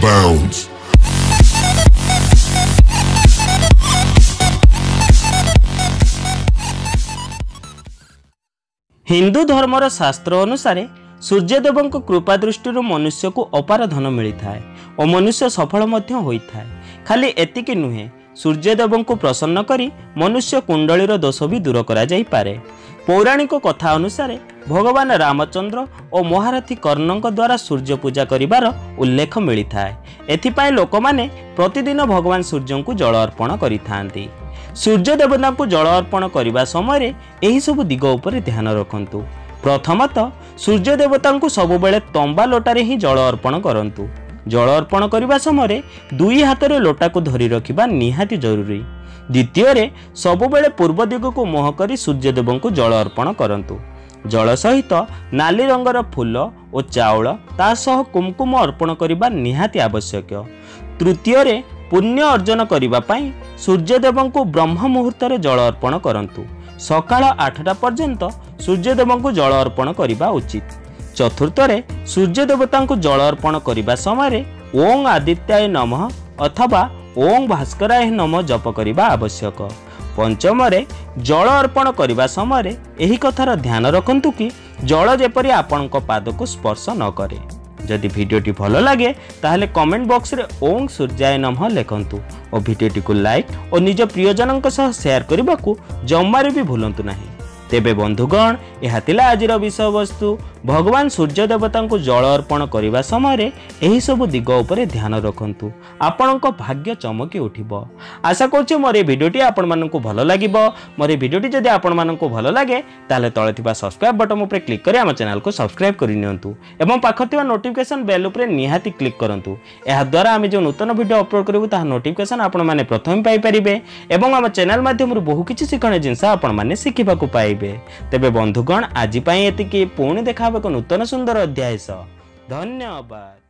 bounds. Hindu धर्मर शास्त्र अनुसार सूर्यदेव कृपा दृष्टि मनुष्य को अपार धन मिलता है और मनुष्य सफल होता है। खाली एतिकी नुहे, सूर्यदेव को प्रसन्न करी मनुष्य कुंडलीर दोष भी दूर करा जाई पारे। पौराणिक कथा अनुसार भगवान रामचंद्र और महारथी कर्णक द्वारा सूर्य पूजा करिवार उल्लेख मिलता है। एथिपाई लोक माने प्रतिदिन भगवान सूर्य को जल अर्पण करिथांती। सूर्य देवता को जल अर्पण करने समय यही सब दिग उपर ध्यान रखंतु। प्रथमतः सूर्य देवता को सबुबले तंबा लोटारे ही जल अर्पण करंतु। जल अर्पण करने समय दुई हाथ में लोटा को धरी रखिबा निहाती जरूरी। द्वितीय सबुबले पूर्व दिग को मुह करी सूर्यदेव को जल अर्पण करंतु। जल सहित नाली रंगर फूल और चाउल ता सह कुमकुम अर्पण करने निहाती आवश्यक। तृतीय पुण्य अर्जन करने सूर्यदेव को ब्रह्म मुहूर्त जल अर्पण करंतु। सकाळ 8टा पर्यंत सूर्यदेव को जल अर्पण करने उचित। चतुर्थ सूर्यदेवता को जल अर्पण करने समय ओं आदित्याय नमः अथवा ओं भास्कराय नमः जप करने आवश्यक। पंचम जल अर्पण करने समय यही कथार ध्यान रखंतु कि जल जेपरी आपणक पाद को स्पर्श न करे। जदि वीडियोटी भल लगे ताहले कमेंट बॉक्स रे ओं सूर्याय नमः लिखंतु और वीडियोटी को लाइक और निज प्रियजनक सह शेयर करने को जम्मारे भी भूलंतु नहीं। तेबे बंधुगण यह थिला आजिर विषय वस्तु। भगवान सूर्य देवता को जल अर्पण करने समय यही सब दिग उपर ध्यान रखंतु, आपणक भाग्य चमकी उठिबो। आशा करछि मोर ए वीडियोटी आपण माननकु भल लागिबो। मोर ए वीडियोटी जदि आपण माननकु भल लागे ताले तळे थिबा सब्सक्राइब बटन उपर क्लिक करी आम चैनल को सब्सक्राइब करि नियंतु एवं पाखर थिबा नोटिफिकेशन बेल उपर निहाती क्लिक करंतु। एहा द्वारा आमे जो नूतन वीडियो अपलोड करिवु ताहा नोटिफिकेशन आपण माने प्रथम पाई परिबे एवं आम चैनल माध्यम बहु किछि शिखणे जिंस आपण माने शिखिबाकु पाइबे। तेबे बंधुगण आज पई एतिकी पुणी देखा एक नूतन सुंदर अध्याय। धन्यवाद।